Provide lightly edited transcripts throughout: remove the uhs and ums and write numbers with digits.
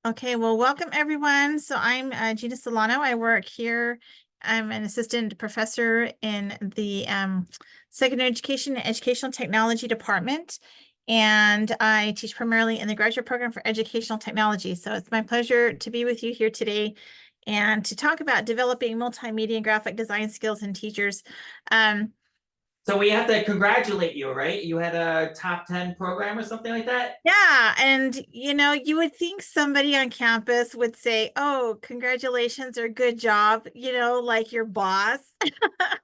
Okay, well, welcome everyone. So I'm Gina Solano. I work here. I'm an assistant professor in the secondary education and educational technology department. And I teach primarily in the graduate program for educational technology. So it's my pleasure to be with you here today and to talk about developing multimedia and graphic design skills in teachers. Um, So we have to congratulate you, right? You had a top 10 program or something like that? Yeah, and you would think somebody on campus would say, "Oh, congratulations or good job," like your boss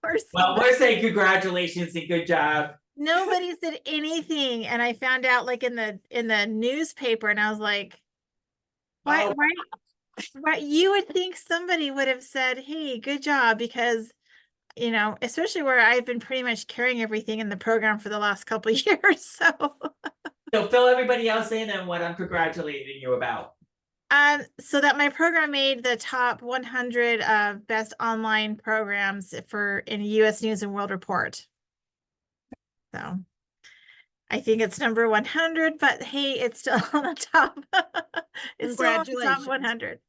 or Well, somebody. we're saying congratulations and good job. Nobody said anything, and I found out like in the newspaper, and I was like, "Why, Oh, why, why?" You would think somebody would have said, "Hey, good job," because especially where I've been pretty much carrying everything in the program for the last couple of years, so. so fill everybody else in on what I'm congratulating you about. So that my program made the top 100 of best online programs for in U.S. News and World Report. So I think it's number 100, but hey, it's still on the top. It's still on the top Congratulations. 100.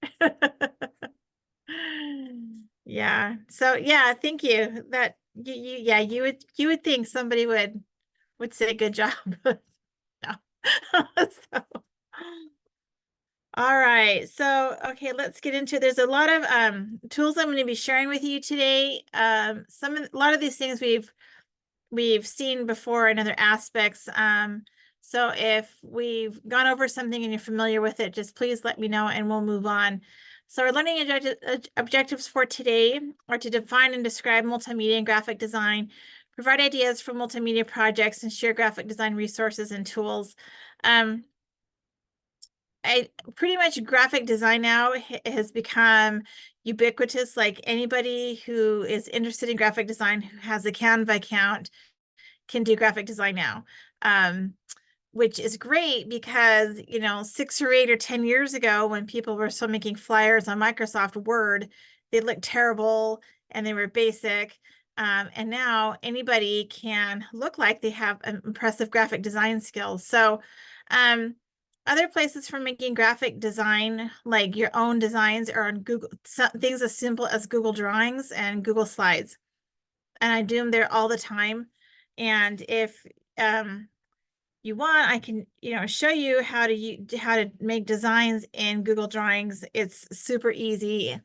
Yeah. So yeah, thank you. That yeah, you would think somebody would say good job. No. So all right. So, okay, let's get into there's a lot of tools I'm going to be sharing with you today. A lot of these things we've seen before in other aspects. So if we've gone over something and you're familiar with it, just please let me know and we'll move on. So our learning objectives for today are to define and describe multimedia and graphic design, provide ideas for multimedia projects, and share graphic design resources and tools. I pretty much graphic design now has become ubiquitous. Like anybody who is interested in graphic design who has a Canva account can do graphic design now. Which is great because 6 or 8 or 10 years ago when people were still making flyers on Microsoft Word, they looked terrible and they were basic. And now anybody can look like they have impressive graphic design skills. So other places for making graphic design, like your own designs, are on Google, things as simple as Google Drawings and Google Slides. And I do them there all the time. And if you want, I can, show you how to make designs in Google Drawings. It's super easy.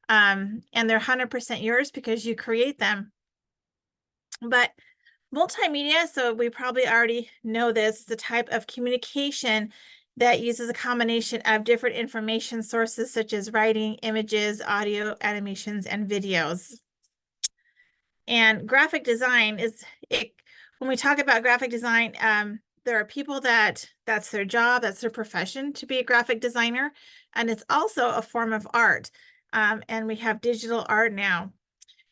And they're 100% yours because you create them. But multimedia, so we probably already know this, is a type of communication that uses a combination of different information sources such as writing, images, audio, animations, and videos. And graphic design when we talk about graphic design, there are people that's their job, that's their profession to be a graphic designer. And it's also a form of art. And we have digital art now.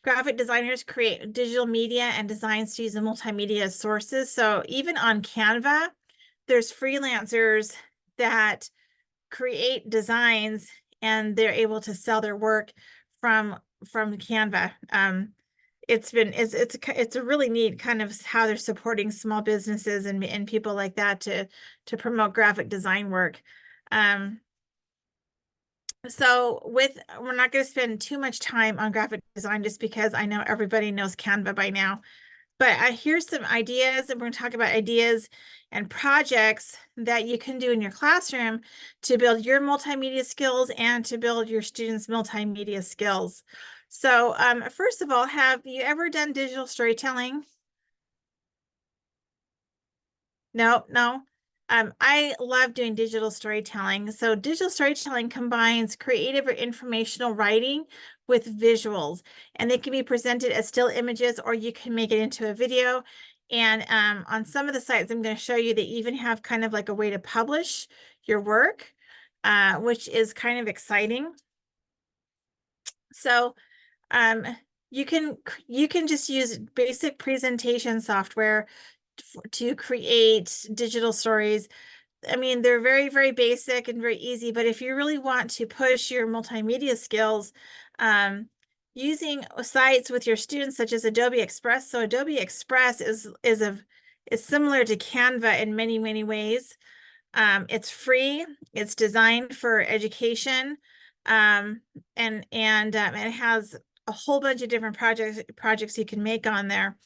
Graphic designers create digital media and designs to use the multimedia sources. So even on Canva, there's freelancers that create designs and they're able to sell their work from Canva. It's a really neat kind of how they're supporting small businesses and people like that to promote graphic design work. So we're not going to spend too much time on graphic design just because I know everybody knows Canva by now. But here's some ideas, and we're going to talk about ideas and projects that you can do in your classroom to build your multimedia skills and to build your students' multimedia skills. So first of all, have you ever done digital storytelling? No, no. I love doing digital storytelling. So digital storytelling combines creative or informational writing with visuals, and they can be presented as still images, or you can make it into a video. And on some of the sites I'm going to show you, they even have kind of like a way to publish your work, which is kind of exciting. So you can just use basic presentation software to create digital stories. I mean, they're very, very basic and very easy, but if you really want to push your multimedia skills, using sites with your students such as Adobe Express. So Adobe Express is similar to Canva in many, many ways. It's free. It's designed for education. And it has a whole bunch of different projects you can make on there.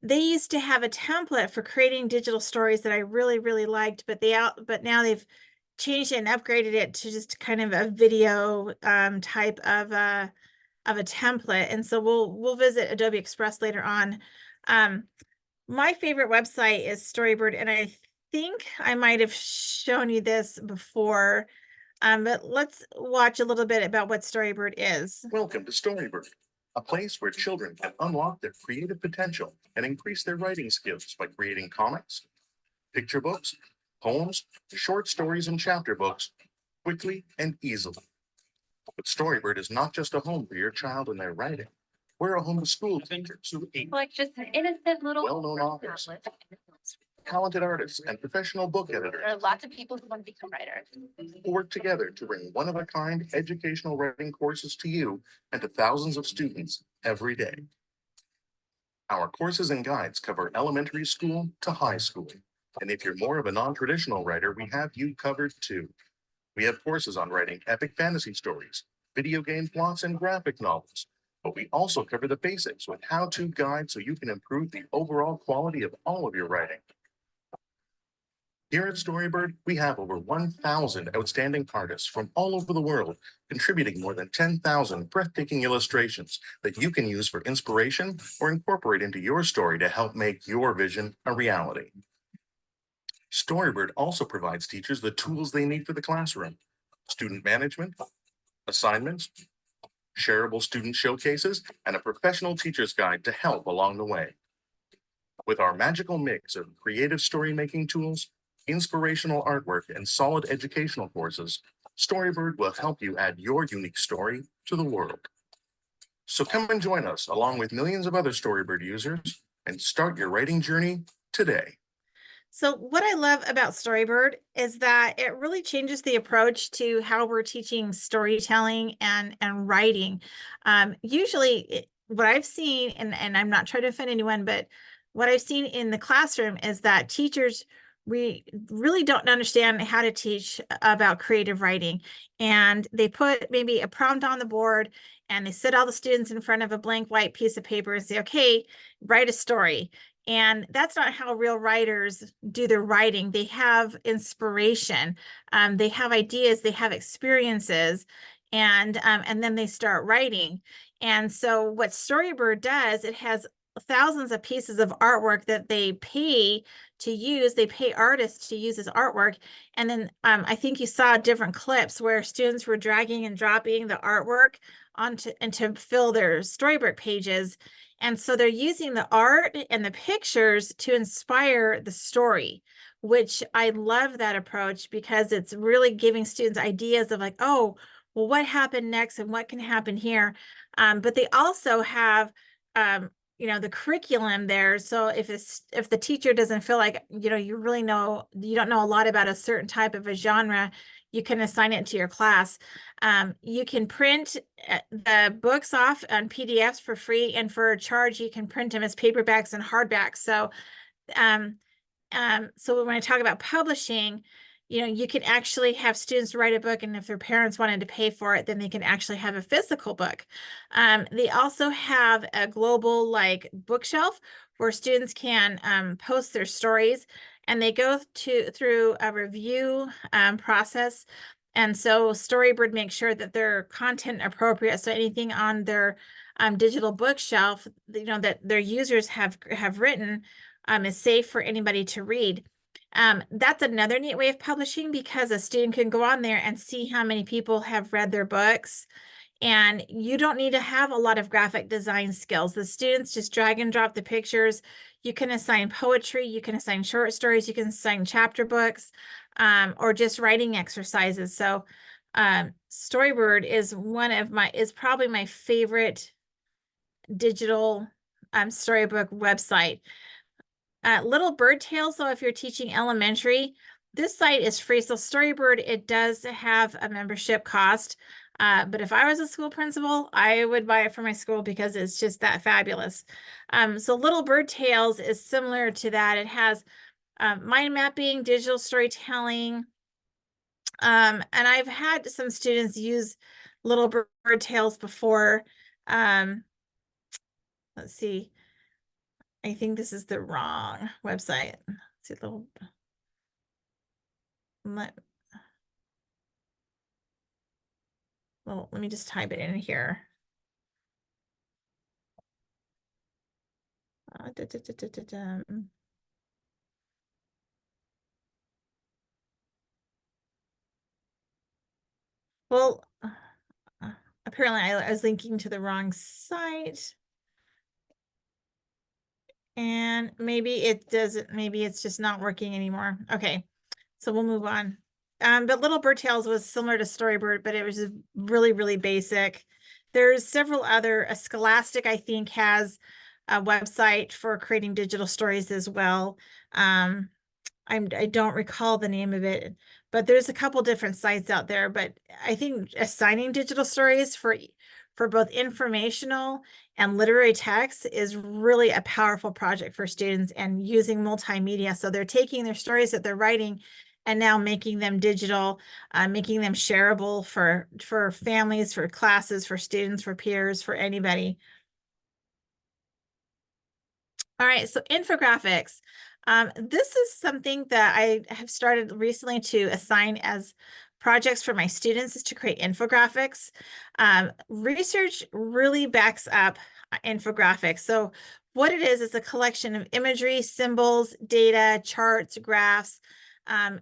They used to have a template for creating digital stories that I really, really liked, but now they've changed it and upgraded it to just kind of a video type of a template. And so we'll visit Adobe Express later on. My favorite website is Storybird, and I think I might have shown you this before. But let's watch a little bit about what Storybird is. Welcome to Storybird, a place where children can unlock their creative potential and increase their writing skills by creating comics, picture books, poems, short stories, and chapter books quickly and easily. But Storybird is not just a home for your child and their writing. We're a home to school teachers who Like just an innocent little well-known authors, talented artists, and professional book There are editors lots of people who want to become writers. who work together to bring one-of-a-kind educational writing courses to you and to thousands of students every day. Our courses and guides cover elementary school to high school. And if you're more of a non-traditional writer, we have you covered too. We have courses on writing epic fantasy stories, video game plots, and graphic novels. But we also cover the basics with how-to guides so you can improve the overall quality of all of your writing. Here at Storybird, we have over 1,000 outstanding artists from all over the world, contributing more than 10,000 breathtaking illustrations that you can use for inspiration or incorporate into your story to help make your vision a reality. Storybird also provides teachers the tools they need for the classroom: student management, assignments, shareable student showcases, and a professional teacher's guide to help along the way. With our magical mix of creative story-making tools, inspirational artwork, and solid educational courses, Storybird will help you add your unique story to the world. So come and join us along with millions of other Storybird users and start your writing journey today. So what I love about Storybird is that it really changes the approach to how we're teaching storytelling and writing. Usually what I've seen, and I'm not trying to offend anyone, but what I've seen in the classroom is that teachers we really don't understand how to teach about creative writing. And they put maybe a prompt on the board and they sit all the students in front of a blank white piece of paper and say, okay, write a story. And that's not how real writers do their writing. They have inspiration, they have ideas, they have experiences, and then they start writing. And so what Storybird does, it has thousands of pieces of artwork that they pay to use. They pay artists to use as artwork. And then I think you saw different clips where students were dragging and dropping the artwork onto and to fill their storybook pages. And so they're using the art and the pictures to inspire the story, which I love that approach because it's really giving students ideas of like, oh, well, what happened next and what can happen here? But they also have, the curriculum there. So if the teacher doesn't feel like, you don't know a lot about a certain type of a genre, you can assign it to your class. You can print the books off on PDFs for free, and for a charge, you can print them as paperbacks and hardbacks. So, so when I talk about publishing, you can actually have students write a book, and if their parents wanted to pay for it, then they can actually have a physical book. They also have a global bookshelf where students can post their stories, and they go through a review process. And so Storybird makes sure that they're content appropriate. So anything on their digital bookshelf, that their users have written is safe for anybody to read. That's another neat way of publishing, because a student can go on there and see how many people have read their books. And you don't need to have a lot of graphic design skills. The students just drag and drop the pictures. You can assign poetry, you can assign short stories, you can assign chapter books, or just writing exercises. So Storybird is probably my favorite digital storybook website. Little Bird Tales, though, if you're teaching elementary, this site is free. So Storybird, it does have a membership cost. But if I was a school principal, I would buy it for my school because it's just that fabulous. So Little Bird Tales is similar to that. It has mind mapping, digital storytelling. And I've had some students use Little Bird Tales before. Let's see. I think this is the wrong website. Let's see, let me just type it in here. Well, apparently I was linking to the wrong site. And maybe it doesn't, maybe it's just not working anymore. Okay, so we'll move on. But Little Bird Tales was similar to Storybird, but it was just really, really basic. There's several other, Scholastic, I think, has a website for creating digital stories as well. I don't recall the name of it, but there's a couple different sites out there. But I think assigning digital stories for both informational and literary text is really a powerful project for students, and using multimedia. So they're taking their stories that they're writing and now making them digital, making them shareable for families, for classes, for students, for peers, for anybody. All right, so infographics. This is something that I have started recently to assign as projects for my students, is to create infographics. Research really backs up infographics. So what it is a collection of imagery, symbols, data, charts, graphs, and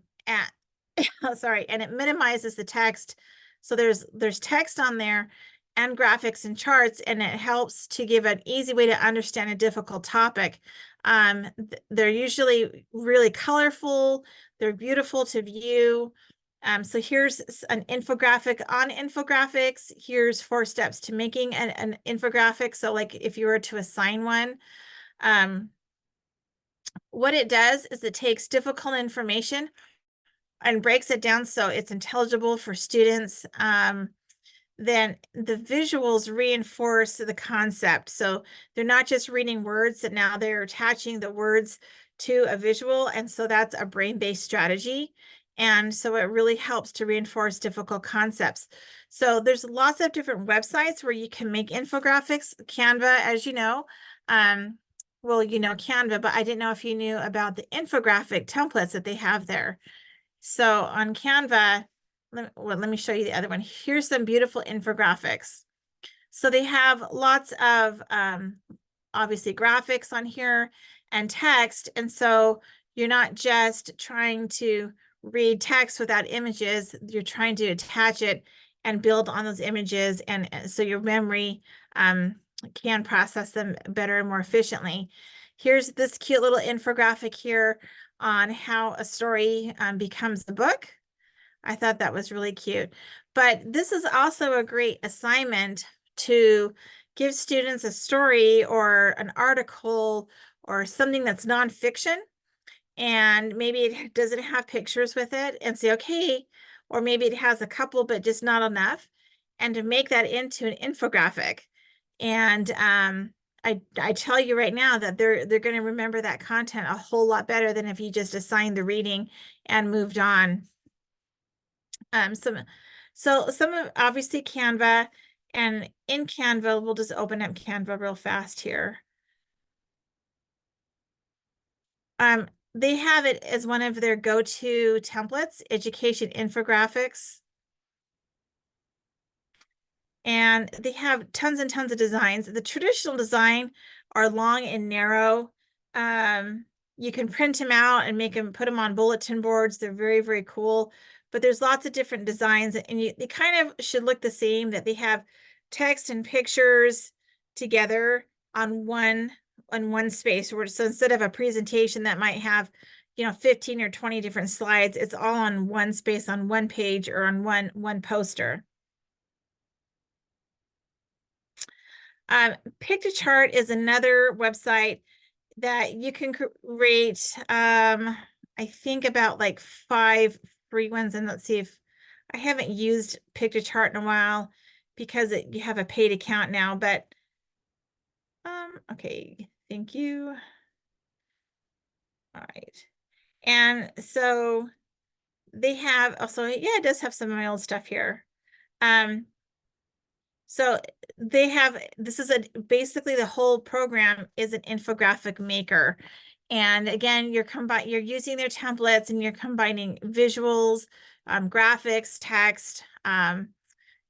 sorry, and it minimizes the text. So there's text on there and graphics and charts, and it helps to give an easy way to understand a difficult topic. They're usually really colorful. They're beautiful to view. So here's an infographic on infographics. Here's 4 steps to making an infographic. So like if you were to assign one, what it does is it takes difficult information and breaks it down so it's intelligible for students. Then the visuals reinforce the concept. So they're not just reading words, that now they're attaching the words to a visual. And so that's a brain-based strategy. And so it really helps to reinforce difficult concepts. So there's lots of different websites where you can make infographics. Canva, as you know, well, you know Canva, but I didn't know if you knew about the infographic templates that they have there. So on Canva, let me show you the other one. Here's some beautiful infographics. So they have lots of obviously graphics on here and text. And so you're not just trying to read text without images, you're trying to attach it and build on those images. And so your memory can process them better and more efficiently. Here's this cute little infographic here on how a story becomes a book. I thought that was really cute. But this is also a great assignment to give students a story or an article or something that's nonfiction, and maybe it doesn't have pictures with it, and say, okay, or maybe it has a couple, but just not enough, and to make that into an infographic. And I tell you right now that they're going to remember that content a whole lot better than if you just assigned the reading and moved on. Some of obviously Canva, and in Canva, we'll just open up Canva real fast here. They have it as one of their go-to templates, education infographics. And they have tons and tons of designs. The traditional design are long and narrow. You can print them out and put them on bulletin boards. They're very, very cool. But there's lots of different designs, and they kind of should look the same, that they have text and pictures together on one space. So instead of a presentation that might have 15 or 20 different slides, it's all on one space, on one page, or on one poster. Pictochart is another website that you can create, I think about like 5 free ones. And let's see, if I haven't used Pictochart in a while because you have a paid account now, but okay, thank you. All right. And so they have also, yeah, it does have some of my old stuff here. So they have, this is basically the whole program is an infographic maker. And again, you're using their templates and you're combining visuals, graphics, text, and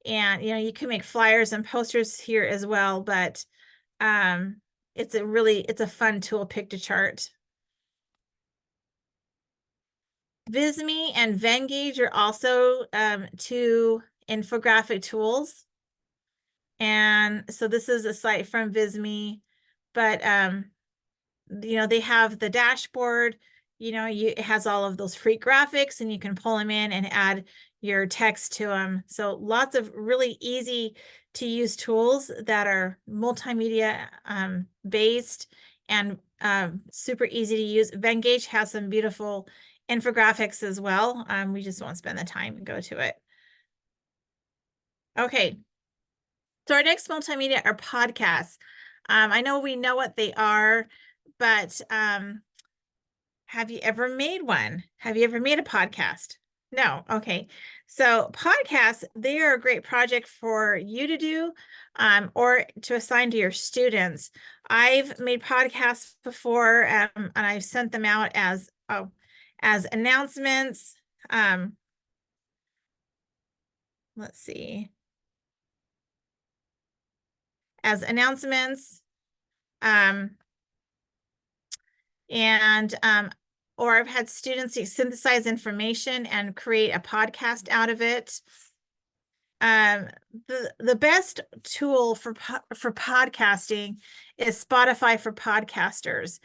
you can make flyers and posters here as well, but it's a fun tool, Pictochart. Visme and Venngage are also two infographic tools. And so this is a site from Visme, but they have the dashboard, it has all of those free graphics and you can pull them in and add your text to them. So lots of really easy to use tools that are multimedia based and super easy to use. Venngage has some beautiful infographics as well. We just won't spend the time and go to it. Okay. So our next multimedia are podcasts. I know we know what they are, but have you ever made one? Have you ever made a podcast? No. Okay. So podcasts, they are a great project for you to do or to assign to your students. I've made podcasts before and I've sent them out as announcements. Let's see. As announcements. Or I've had students synthesize information and create a podcast out of it. The best tool for podcasting is Spotify for podcasters.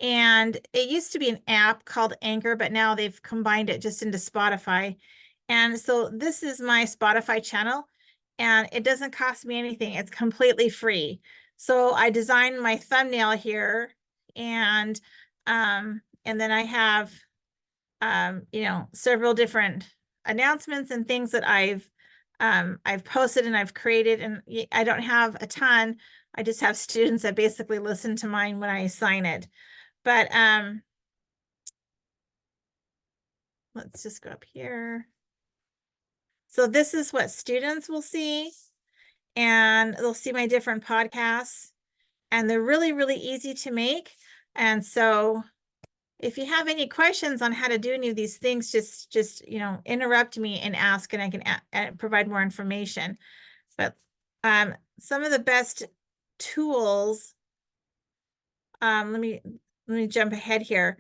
And it used to be an app called Anchor, but now they've combined it just into Spotify. And so this is my Spotify channel, and it doesn't cost me anything. It's completely free. So I designed my thumbnail here, and then I have several different announcements and things that I've posted and I've created, and I don't have a ton. I just have students that basically listen to mine when I assign it. But let's just go up here. So this is what students will see, and they'll see my different podcasts, and they're really, really easy to make. And so if you have any questions on how to do any of these things, just interrupt me and ask, and I can provide more information. But some of the best tools, let me jump ahead here.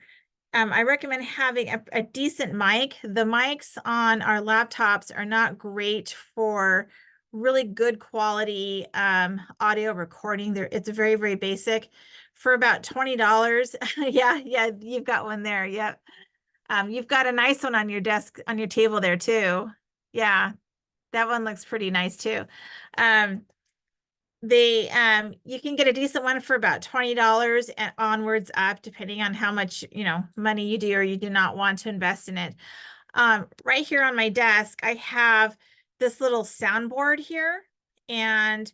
I recommend having a decent mic. The mics on our laptops are not great for really good quality audio recording. It's very, very basic. For about $20. Yeah, you've got one there. Yep. You've got a nice one on your desk, on your table there too. Yeah, that one looks pretty nice too. You can get a decent one for about $20 and onwards up, depending on how much money you do or you do not want to invest in it. Right here on my desk, I have this little soundboard here, and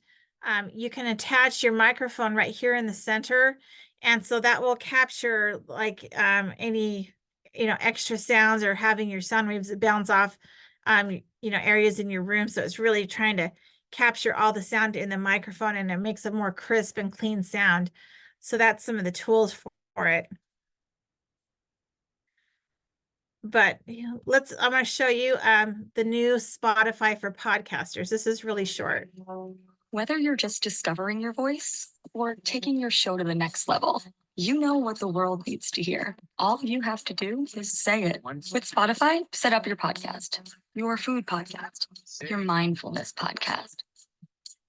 you can attach your microphone right here in the center, and so that will capture like any extra sounds or having your sound waves bounce off areas in your room. So it's really trying to capture all the sound in the microphone, and it makes a more crisp and clean sound. So that's some of the tools for it. But I'm going to show you the new Spotify for podcasters. This is really short. Whether you're just discovering your voice or taking your show to the next level, you know what the world needs to hear. All you have to do is say it. With Spotify, set up your podcast, your food podcast, your mindfulness podcast,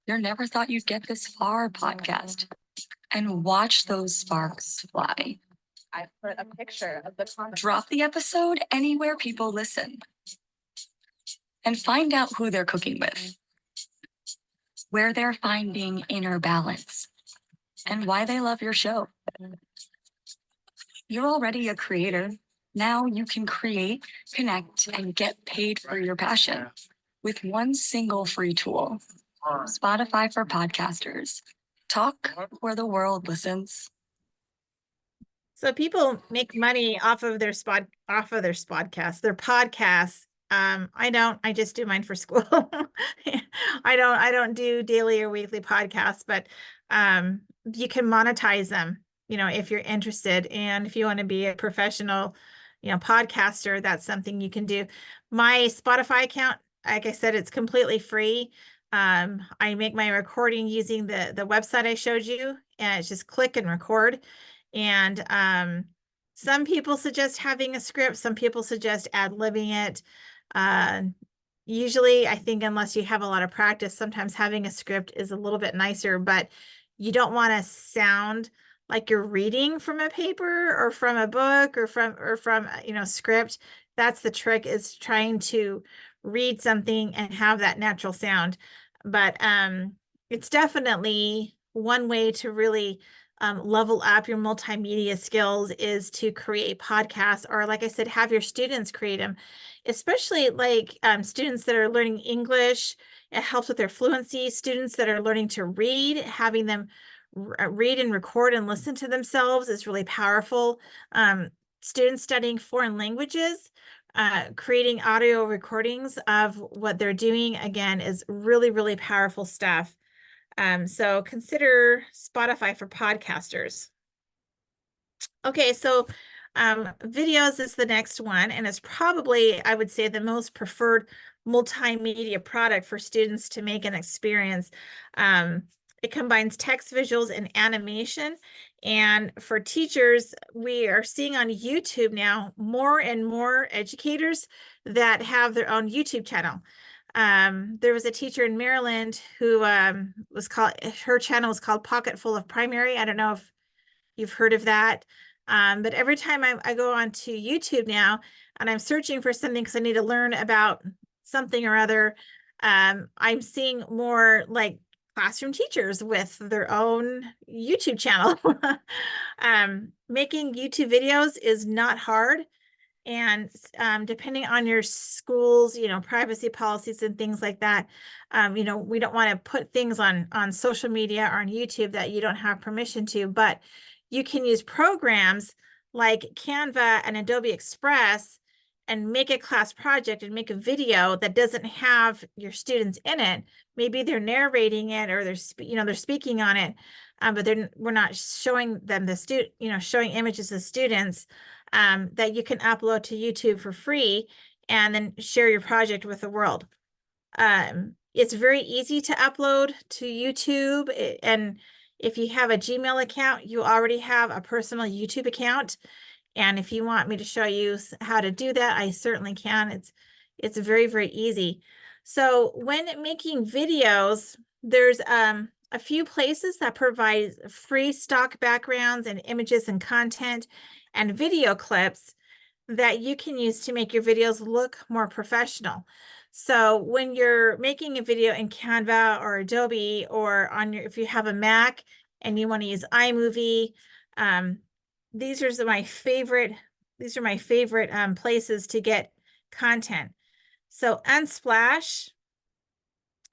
your never thought you'd get this far podcast, and watch those sparks fly. I put a picture of the Drop the episode anywhere people listen and find out who they're cooking with, where they're finding inner balance, and why they love your show. You're already a creator. Now you can create, connect, and get paid for your passion with one single free tool. Spotify for podcasters. Talk where the world listens. So people make money off of their their podcasts. I just do mine for school. I don't do daily or weekly podcasts, but you can monetize them, if you're interested. And if you want to be a professional, podcaster, that's something you can do. My Spotify account, like I said, it's completely free. I make my recording using the website I showed you, and it's just click and record. And some people suggest having a script. Some people suggest ad-libbing it. Usually, I think unless you have a lot of practice, sometimes having a script is a little bit nicer, but you don't want to sound like you're reading from a paper or from a book or from script. That's the trick, is trying to read something and have that natural sound. But it's definitely one way to really level up your multimedia skills, is to create podcasts, or like I said, have your students create them, especially like students that are learning English. It helps with their fluency. Students that are learning to read, having them read and record and listen to themselves is really powerful. Students studying foreign languages, creating audio recordings of what they're doing, again, is really, really powerful stuff. So consider Spotify for podcasters. Okay, so videos is the next one, and it's probably, I would say, the most preferred multimedia product for students to make an experience. It combines text, visuals, and animation. And for teachers, we are seeing on YouTube now more and more educators that have their own YouTube channel. There was a teacher in Maryland who her channel was called Pocket Full of Primary. I don't know if you've heard of that. But every time I go onto YouTube now and I'm searching for something because I need to learn about something or other, I'm seeing more like classroom teachers with their own YouTube channel. Making YouTube videos is not hard. And depending on your school's, privacy policies and things like that, we don't want to put things on social media or on YouTube that you don't have permission to, but you can use programs like Canva and Adobe Express and make a class project and make a video that doesn't have your students in it. Maybe they're narrating it, or they're speaking on it, but we're not showing them showing images of students, that you can upload to YouTube for free and then share your project with the world. It's very easy to upload to YouTube, and if you have a Gmail account, you already have a personal YouTube account. And if you want me to show you how to do that, I certainly can. It's very, very easy. So when making videos, there's a few places that provide free stock backgrounds and images and content and video clips that you can use to make your videos look more professional. So when you're making a video in Canva or Adobe, or if you have a Mac and you want to use iMovie, these are my favorite places to get content. So Unsplash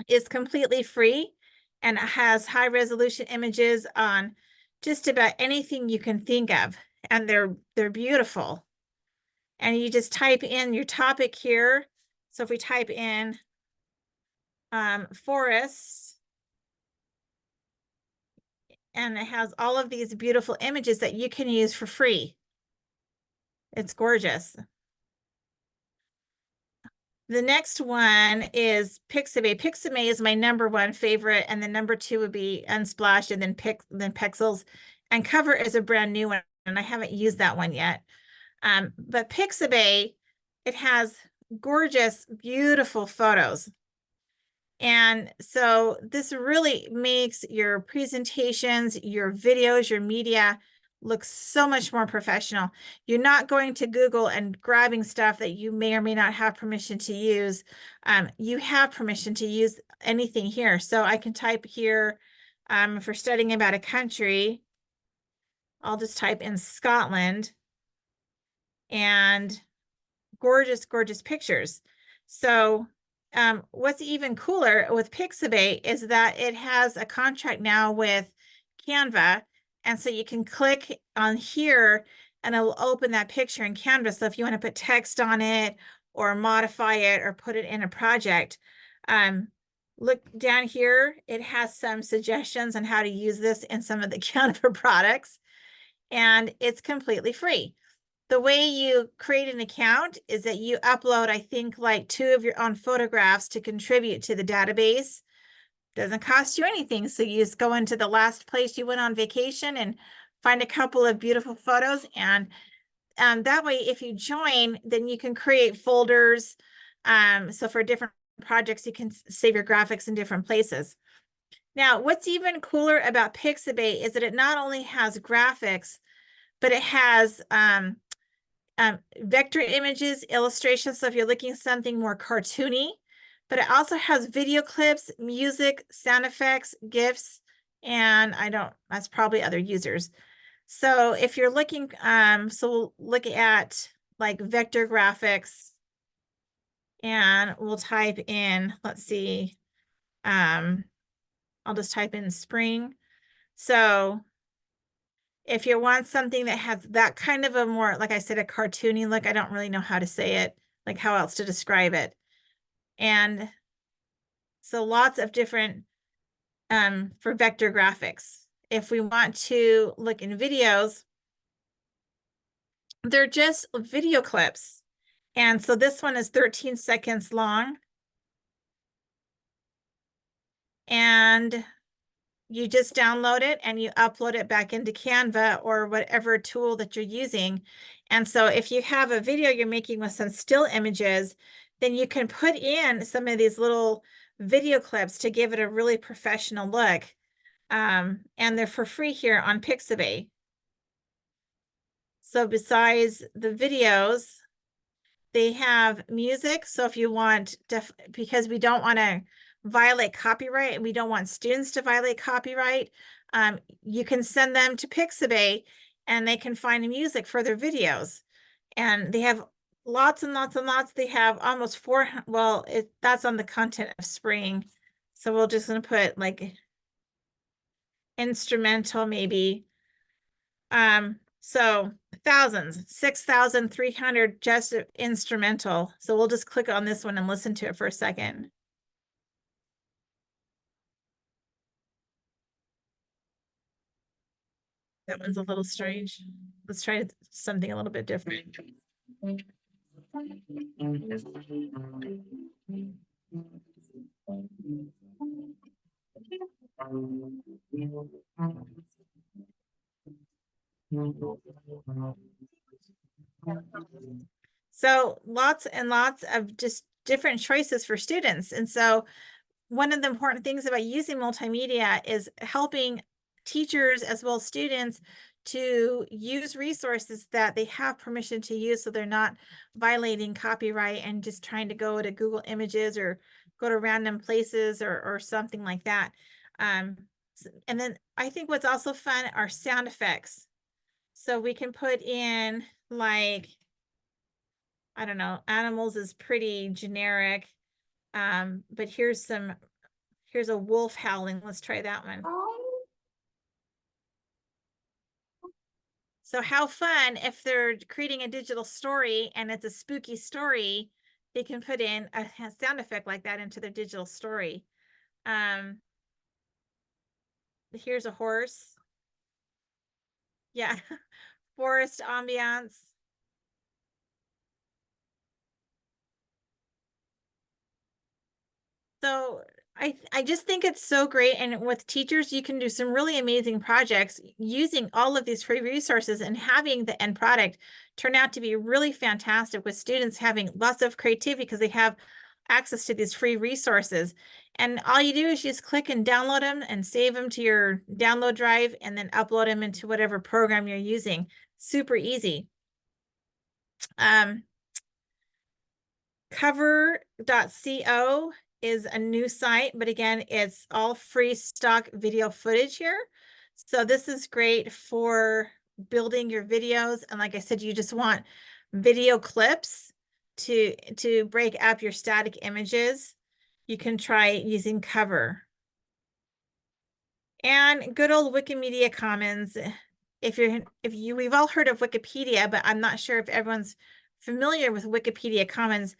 is completely free, and it has high resolution images on just about anything you can think of, and they're beautiful. And you just type in your topic here. So if we type in forests, and it has all of these beautiful images that you can use for free. It's gorgeous. The next one is Pixabay. Pixabay is my #1 favorite, and the #2 would be Unsplash, and then Pixels. And Cover is a brand new one, and I haven't used that one yet. But Pixabay, it has gorgeous, beautiful photos. And so this really makes your presentations, your videos, your media look so much more professional. You're not going to Google and grabbing stuff that you may or may not have permission to use. You have permission to use anything here. So I can type here, if we're studying about a country, I'll just type in Scotland, and gorgeous, gorgeous pictures. So what's even cooler with Pixabay is that it has a contract now with Canva, And so you can click on here and it will open that picture in Canvas. So if you want to put text on it or modify it or put it in a project, look down here. It has some suggestions on how to use this in some of the Canva products, and it's completely free. The way you create an account is that you upload, I think, like 2 of your own photographs to contribute to the database. Doesn't cost you anything. So you just go into the last place you went on vacation and find a couple of beautiful photos. And that way, if you join, then you can create folders. So for different projects, you can save your graphics in different places. Now, what's even cooler about Pixabay is that it not only has graphics, but it has vector images, illustrations. So if you're looking at something more cartoony, but it also has video clips, music, sound effects, GIFs, and that's probably other users. So if you're looking, so we'll look at like vector graphics, and we'll type in, let's see, I'll just type in spring. So if you want something that has that kind of a more, like I said, a cartoony look, I don't really know how to say it, like how else to describe it. And so lots of different for vector graphics. If we want to look in videos, they're just video clips. And so this one is 13 seconds long. And you just download it and you upload it back into Canva or whatever tool that you're using. And so if you have a video you're making with some still images, then you can put in some of these little video clips to give it a really professional look. And they're for free here on Pixabay. So besides the videos, they have music. So if you want, because we don't want to violate copyright and we don't want students to violate copyright, you can send them to Pixabay and they can find music for their videos. And they have lots and lots and lots. They have almost 400, well, that's on the content of spring. So we're just going to put like instrumental maybe. So thousands, 6,300 just instrumental. So we'll just click on this one and listen to it for a second. That one's a little strange. Let's try something a little bit different. So lots and lots of just different choices for students. And so one of the important things about using multimedia is helping teachers as well as students to use resources that they have permission to use, so they're not violating copyright and just trying to go to Google Images or go to random places or something like that. And then I think what's also fun are sound effects. So we can put in like, I don't know, animals is pretty generic. But here's a wolf howling. Let's try that one. So how fun if they're creating a digital story and it's a spooky story, they can put in a sound effect like that into their digital story. Here's a horse. Yeah, forest ambiance. So I just think it's so great. And with teachers, you can do some really amazing projects using all of these free resources and having the end product turn out to be really fantastic, with students having lots of creativity because they have access to these free resources. And all you do is just click and download them and save them to your download drive and then upload them into whatever program you're using. Super easy. Cover.co is a new site, but again, it's all free stock video footage here. So this is great for building your videos. And like I said, you just want video clips to break up your static images. You can try using Cover. And good old Wikimedia Commons. We've all heard of Wikipedia, but I'm not sure if everyone's familiar with Wikipedia Commons.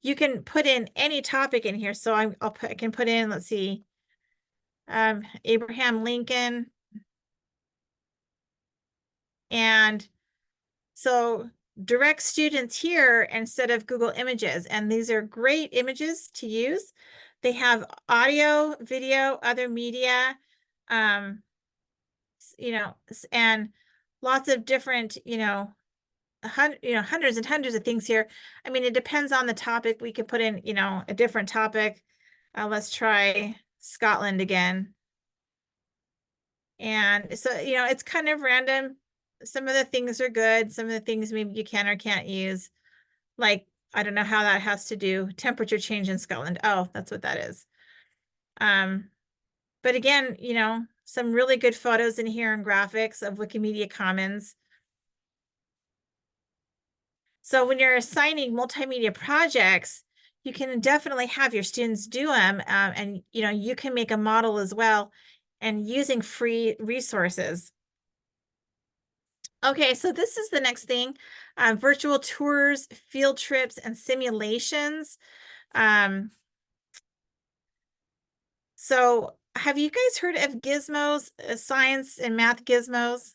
You can put in any topic in here. So I can put in, let's see, Abraham Lincoln. And so direct students here instead of Google Images. And these are great images to use. They have audio, video, other media, and lots of different, hundreds and hundreds of things here. I mean, it depends on the topic. We could put in, a different topic. Let's try Scotland again. And so, it's kind of random. Some of the things are good. Some of the things maybe you can or can't use. Like, I don't know how that has to do. Temperature change in Scotland. Oh, that's what that is. But again, some really good photos in here and graphics of Wikimedia Commons. So when you're assigning multimedia projects, you can definitely have your students do them, and you can make a model as well, and using free resources. Okay, so this is the next thing, virtual tours, field trips, and simulations. So have you guys heard of gizmos, science and math gizmos?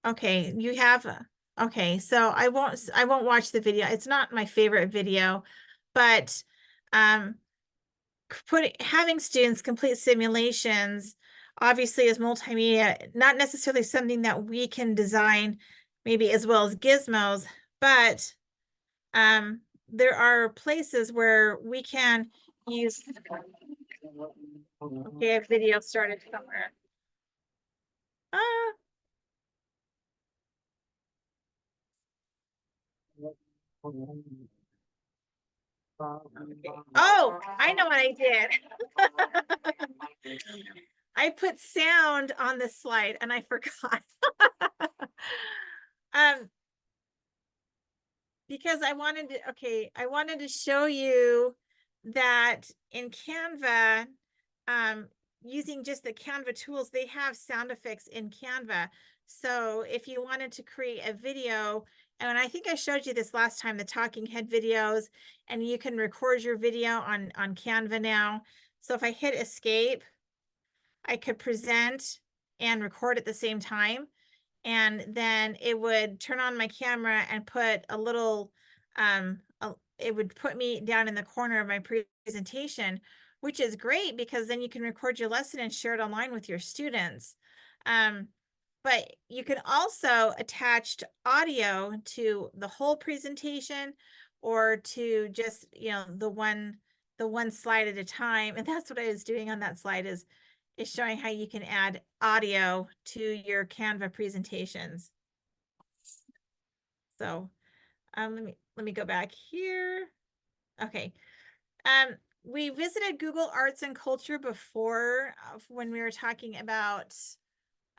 Okay, you have, okay, so I won't watch the video. It's not my favorite video, but having students complete simulations obviously is multimedia, not necessarily something that we can design maybe as well as gizmos, but there are places where we can use. Okay, a video started somewhere. Okay. Oh, I know what I did. I put sound on this slide and I forgot. Because I wanted to show you that in Canva, using just the Canva tools, they have sound effects in Canva. So if you wanted to create a video, and I think I showed you this last time, the talking head videos, and you can record your video on Canva now. So if I hit escape, I could present and record at the same time. And then it would turn on my camera and put a little, it would put me down in the corner of my presentation, which is great because then you can record your lesson and share it online with your students. But you can also attach audio to the whole presentation or to just, the one slide at a time. And that's what I was doing on that slide is showing how you can add audio to your Canva presentations. So let me go back here. Okay. We visited Google Arts and Culture before when we were talking about,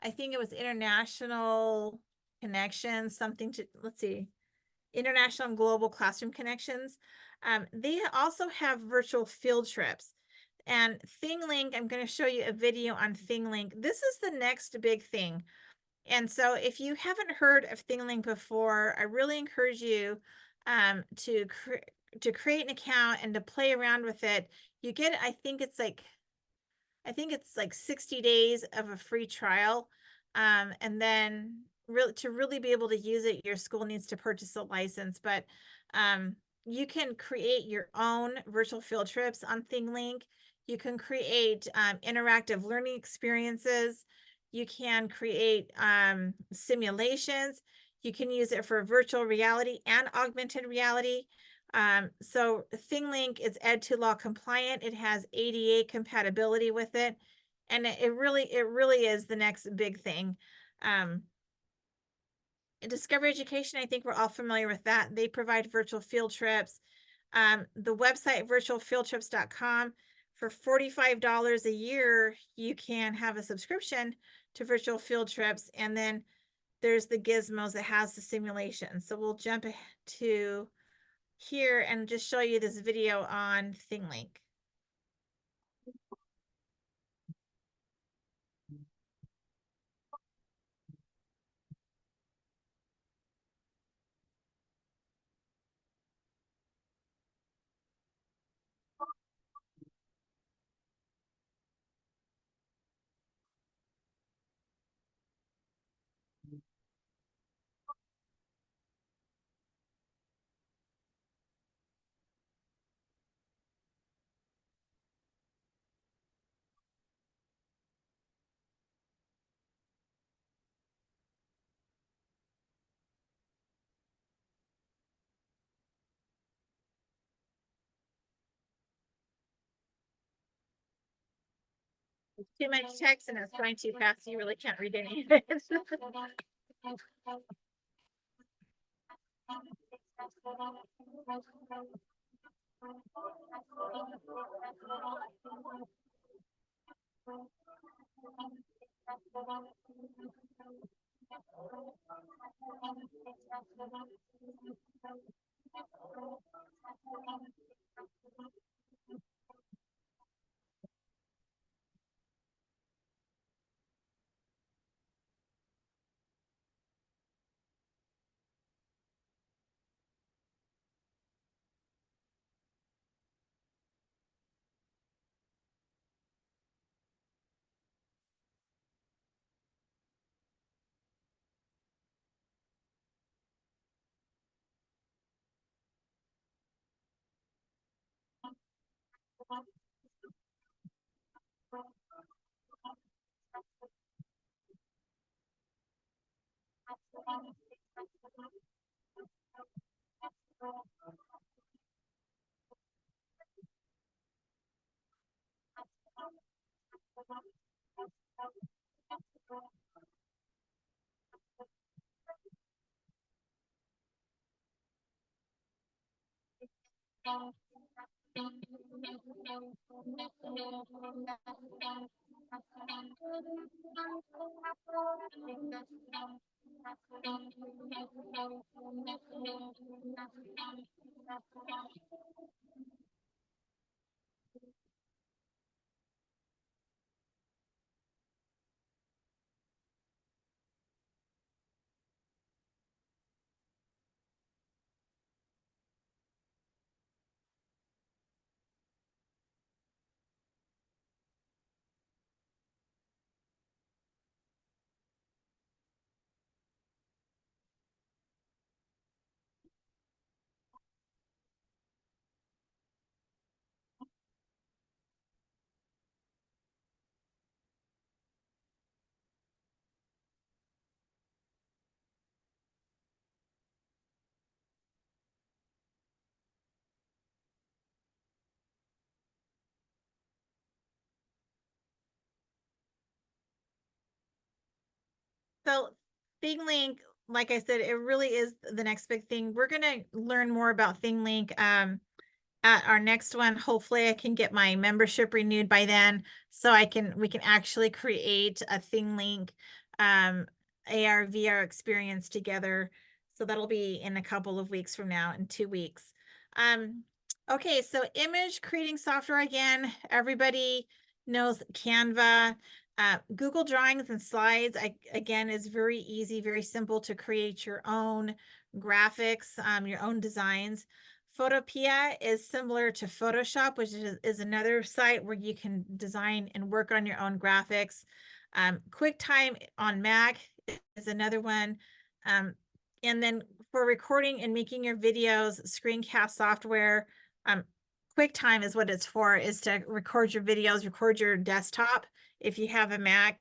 I think it was international connections, let's see, international and global classroom connections. They also have virtual field trips. And ThingLink, I'm going to show you a video on ThingLink. This is the next big thing. And so if you haven't heard of ThingLink before, I really encourage you to create an account and to play around with it. You get, I think it's like 60 days of a free trial. And then to really be able to use it, your school needs to purchase a license. But you can create your own virtual field trips on ThingLink. You can create interactive learning experiences. You can create simulations. You can use it for virtual reality and augmented reality. So ThingLink is Ed2Law compliant. It has ADA compatibility with it. And it really is the next big thing. Discovery Education, I think we're all familiar with that. They provide virtual field trips. The website virtualfieldtrips.com, for $45 a year, you can have a subscription to virtual field trips. And then there's the gizmos that has the simulation. So we'll jump to here and just show you this video on ThingLink. It's too much text and it's going too fast, so you really can't read any of it. So ThingLink, like I said, it really is the next big thing. We're gonna learn more about ThingLink at our next one. Hopefully I can get my membership renewed by then, so we can actually create a ThingLink AR VR experience together. So that'll be in a couple of weeks from now, in 2 weeks. Okay, so image creating software again. Everybody knows Canva. Google Drawings and Slides, again, is very easy, very simple to create your own graphics, your own designs. Photopea is similar to Photoshop, which is another site where you can design and work on your own graphics. QuickTime on Mac is another one. And then for recording and making your videos, screencast software, QuickTime is what it's for, is to record your videos, record your desktop if you have a Mac.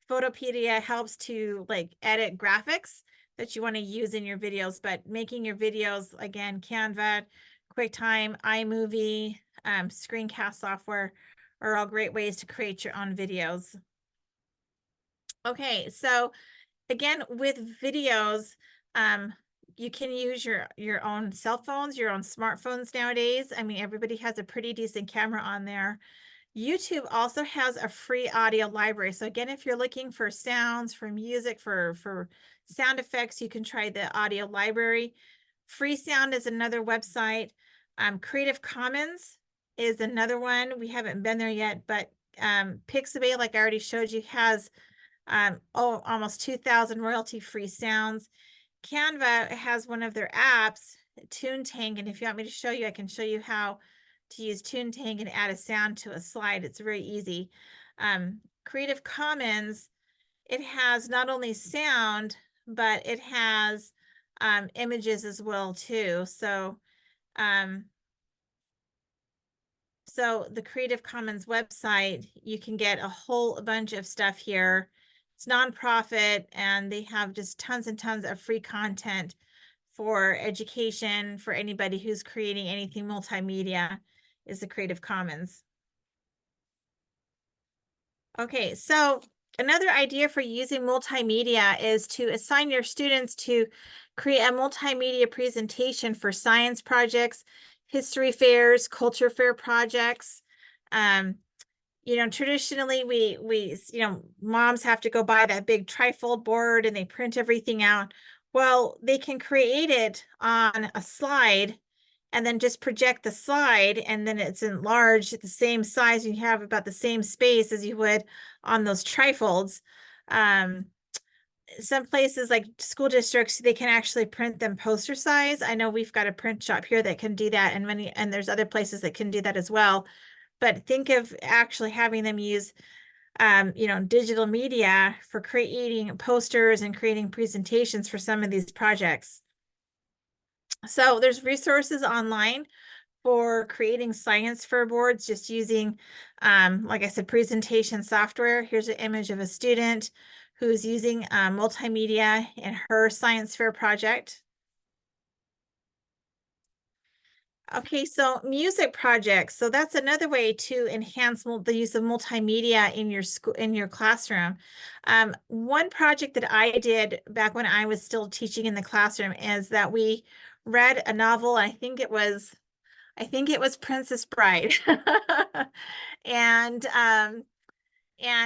Photopedia helps to like edit graphics that you want to use in your videos, but making your videos, again, Canva, QuickTime, iMovie, screencast software are all great ways to create your own videos. Okay, so again, with videos, you can use your own cell phones, your own smartphones nowadays. I mean, everybody has a pretty decent camera on there. YouTube also has a free audio library. So again, if you're looking for sounds, for music, for sound effects, you can try the audio library. Free Sound is another website. Creative Commons is another one. We haven't been there yet, but Pixabay, like I already showed you, has almost 2,000 royalty-free sounds. Canva has one of their apps, Toontank, and if you want me to show you, I can show you how to use Toontank and add a sound to a slide. It's very easy. Creative Commons, it has not only sound, but it has images as well too. So the Creative Commons website, you can get a whole bunch of stuff here. It's nonprofit, and they have just tons and tons of free content for education for anybody who's creating anything multimedia, is the Creative Commons. Okay, so another idea for using multimedia is to assign your students to create a multimedia presentation for science projects, history fairs, culture fair projects. Traditionally moms have to go buy that big trifold board and they print everything out. Well, they can create it on a slide and then just project the slide, and then it's enlarged at the same size. You have about the same space as you would on those trifolds. Some places like school districts, they can actually print them poster size. I know we've got a print shop here that can do that, and there's other places that can do that as well. But think of actually having them use digital media for creating posters and creating presentations for some of these projects. So there's resources online for creating science fair boards, just using, like I said, presentation software. Here's an image of a student who's using multimedia in her science fair project. Okay, so music projects. So that's another way to enhance the use of multimedia in your school, in your classroom. One project that I did back when I was still teaching in the classroom is that we read a novel. I think it was Princess Bride. and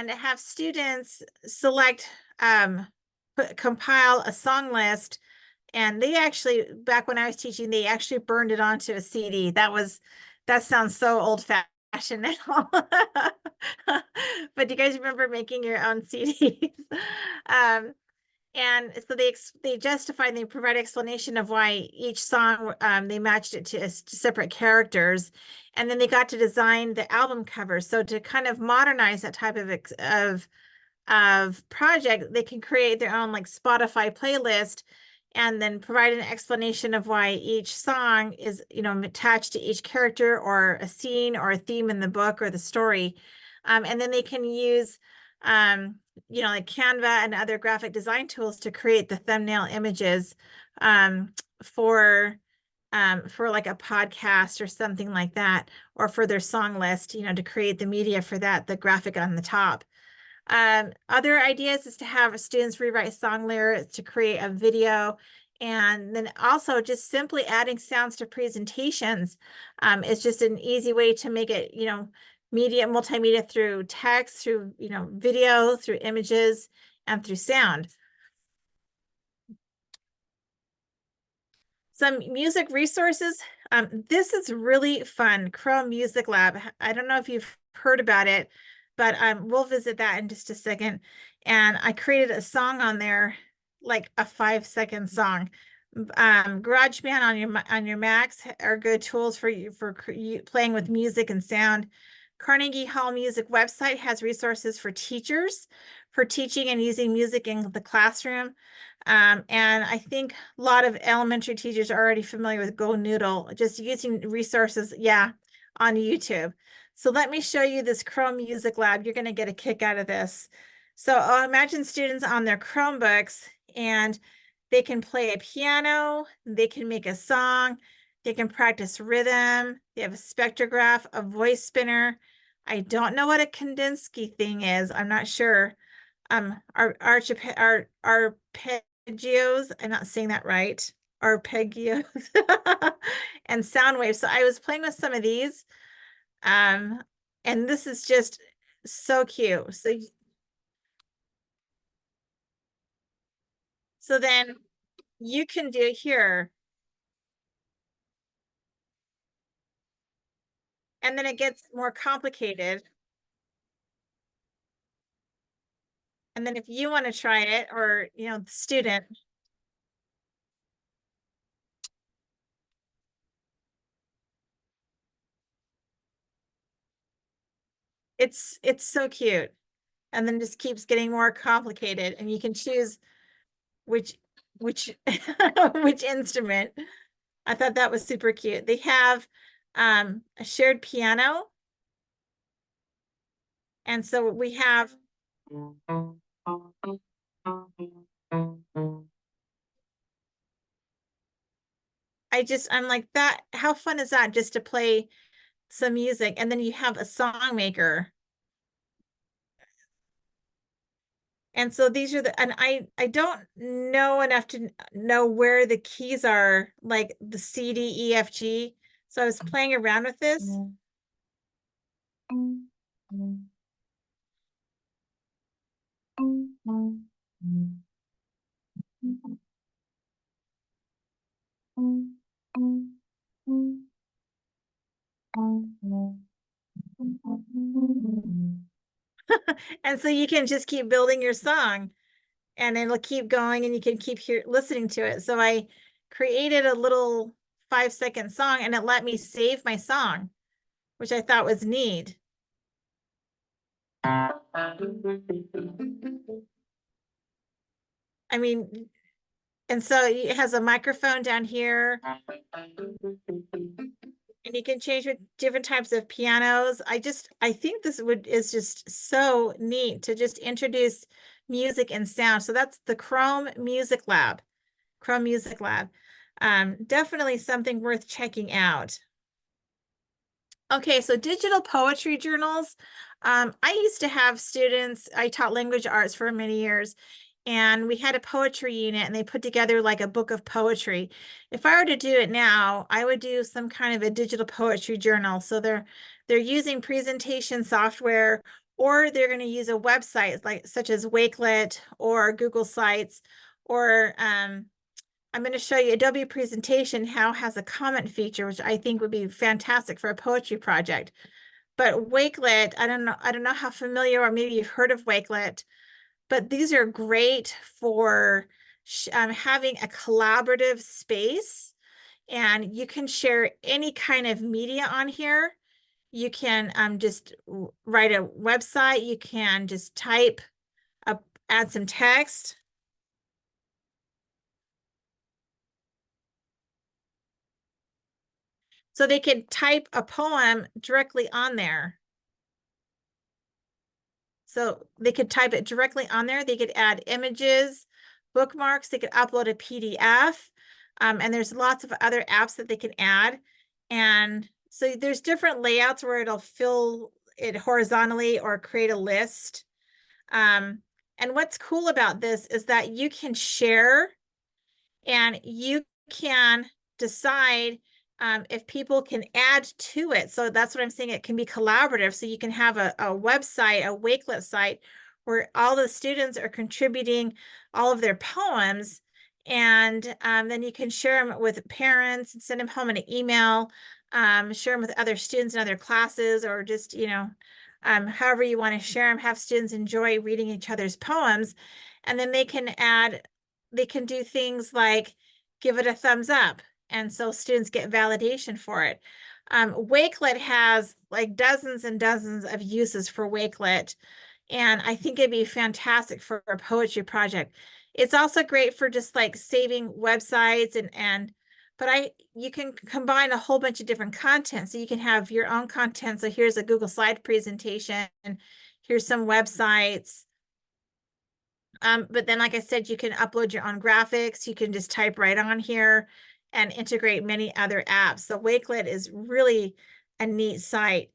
have students select, compile a song list. And they actually, back when I was teaching, they actually burned it onto a CD. That sounds so old fashioned now. But do you guys remember making your own CDs? And so they justify and they provide explanation of why each song, they matched it to separate characters, and then they got to design the album cover. So to kind of modernize that type of project, they can create their own like Spotify playlist and then provide an explanation of why each song is, attached to each character or a scene or a theme in the book or the story. And then they can use, like Canva and other graphic design tools to create the thumbnail images for like a podcast or something like that, or for their song list, to create the media for that, the graphic on the top. Other ideas is to have students rewrite song lyrics to create a video, and then also just simply adding sounds to presentations is just an easy way to make it, multimedia through text, through, video, through images, and through sound. Some music resources. This is really fun. Chrome Music Lab. I don't know if you've heard about it, but we'll visit that in just a second. And I created a song on there, like a 5-second song. GarageBand on your Macs are good tools for you for playing with music and sound. Carnegie Hall Music website has resources for teachers for teaching and using music in the classroom. And I think a lot of elementary teachers are already familiar with Go Noodle, just using resources, on YouTube. So let me show you this Chrome Music Lab. You're going to get a kick out of this. So imagine students on their Chromebooks, and they can play a piano, they can make a song, they can practice rhythm, they have a spectrograph, a voice spinner. I don't know what a Kandinsky thing is. I'm not sure. Arpeggios, I'm not saying that right. Arpeggios and sound waves. So I was playing with some of these. And this is just so cute. So then you can do here. And then it gets more complicated. And then if you want to try it, or, the student, it's so cute. And then just keeps getting more complicated, and you can choose which which which instrument. I thought that was super cute. They have a shared piano. And so we have I'm like, that, how fun is that, just to play some music? And then you have a song maker. And so these are and I don't know enough to know where the keys are, like the C, D, E, F, G. So I was playing around with this. And so you can just keep building your song and it'll keep going and you can keep listening to it. So I created a little 5-second song and it let me save my song, which I thought was neat. I mean, and so it has a microphone down here. And you can change with different types of pianos. I think this is just so neat to just introduce music and sound. So that's the Chrome Music Lab. Chrome Music Lab. Definitely something worth checking out. Okay, so digital poetry journals. I used to have students, I taught language arts for many years, and we had a poetry unit and they put together like a book of poetry. If I were to do it now, I would do some kind of a digital poetry journal. So they're using presentation software, or they're going to use a website like such as Wakelet or Google Sites, or I'm going to show you Adobe Presentation how has a comment feature, which I think would be fantastic for a poetry project. But Wakelet, I don't know how familiar, or maybe you've heard of Wakelet, but these are great for having a collaborative space, and you can share any kind of media on here. You can just write a website. You can just type up, add some text. So they could type a poem directly on there. So they could type it directly on there. They could add images, bookmarks. They could upload a PDF. And there's lots of other apps that they can add. And so there's different layouts where it'll fill it horizontally or create a list. And what's cool about this is that you can share and you can decide if people can add to it. So that's what I'm saying. It can be collaborative. So you can have a website, a Wakelet site, where all the students are contributing all of their poems. And then you can share them with parents and send them home in an email, share them with other students in other classes, or just, however you want to share them, have students enjoy reading each other's poems. And then they can do things like give it a thumbs up. And so students get validation for it. Wakelet has like dozens and dozens of uses for Wakelet. And I think it'd be fantastic for a poetry project. It's also great for just like saving websites but you can combine a whole bunch of different content. So you can have your own content. So here's a Google slide presentation. Here's some websites. But then, like I said, you can upload your own graphics. You can just type right on here and integrate many other apps. So Wakelet is really a neat site.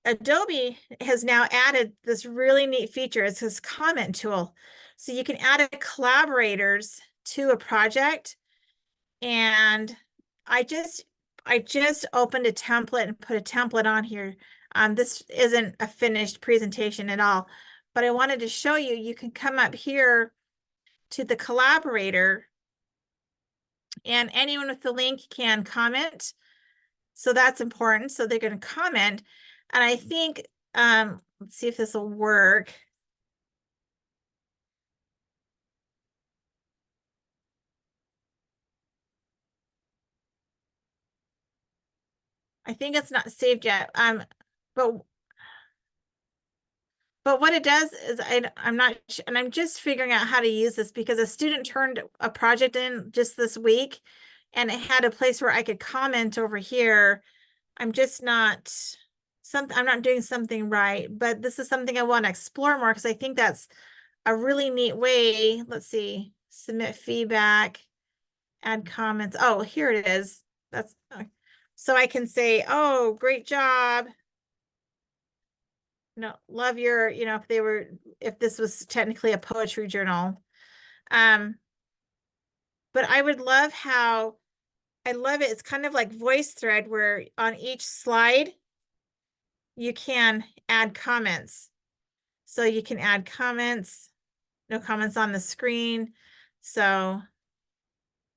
Adobe has now added this really neat feature. It's this comment tool. So you can add collaborators to a project. And I just opened a template and put a template on here. This isn't a finished presentation at all, but I wanted to show you, you can come up here to the collaborator and anyone with the link can comment. So that's important. So they're going to comment. And I think, let's see if this will work. I think it's not saved yet. But what it does is I'm not, and I'm just figuring out how to use this because a student turned a project in just this week and it had a place where I could comment over here. I'm not doing something right, but this is something I want to explore more because I think that's a really neat way. Let's see, submit feedback, add comments. Oh, here it is. So I can say, oh, great job. love your, if this was technically a poetry journal. But I would love I love it. It's kind of like VoiceThread where on each slide you can add comments. So you can add comments, no comments on the screen. So,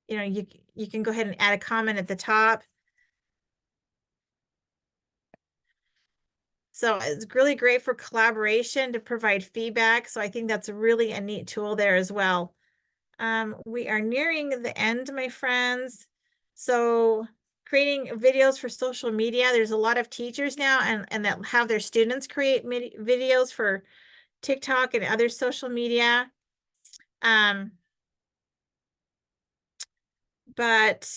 you can go ahead and add a comment at the top. So it's really great for collaboration to provide feedback. So I think that's really a neat tool there as well. We are nearing the end, my friends. So creating videos for social media, there's a lot of teachers now and that have their students create videos for TikTok and other social media. But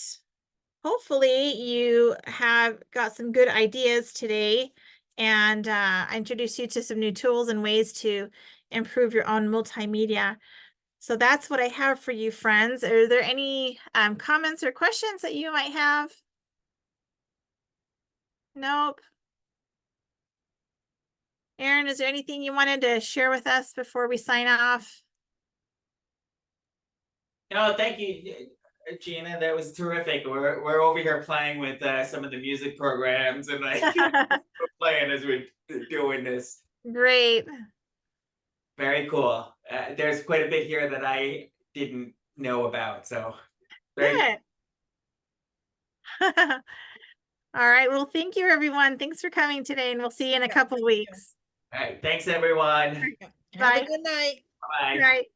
hopefully you have got some good ideas today, and I introduced you to some new tools and ways to improve your own multimedia. So that's what I have for you, friends. Are there any comments or questions that you might have? Nope. Erin, is there anything you wanted to share with us before we sign off? No, thank you, Gina. That was terrific. We're over here playing with some of the music programs and like we're playing as we're doing this. Great. Very cool. There's quite a bit here that I didn't know about. So very Good. All right. Well, thank you, everyone. Thanks for coming today, and we'll see you in a couple of weeks. all right. Thanks, everyone. Bye. Have a good night. Bye. Right.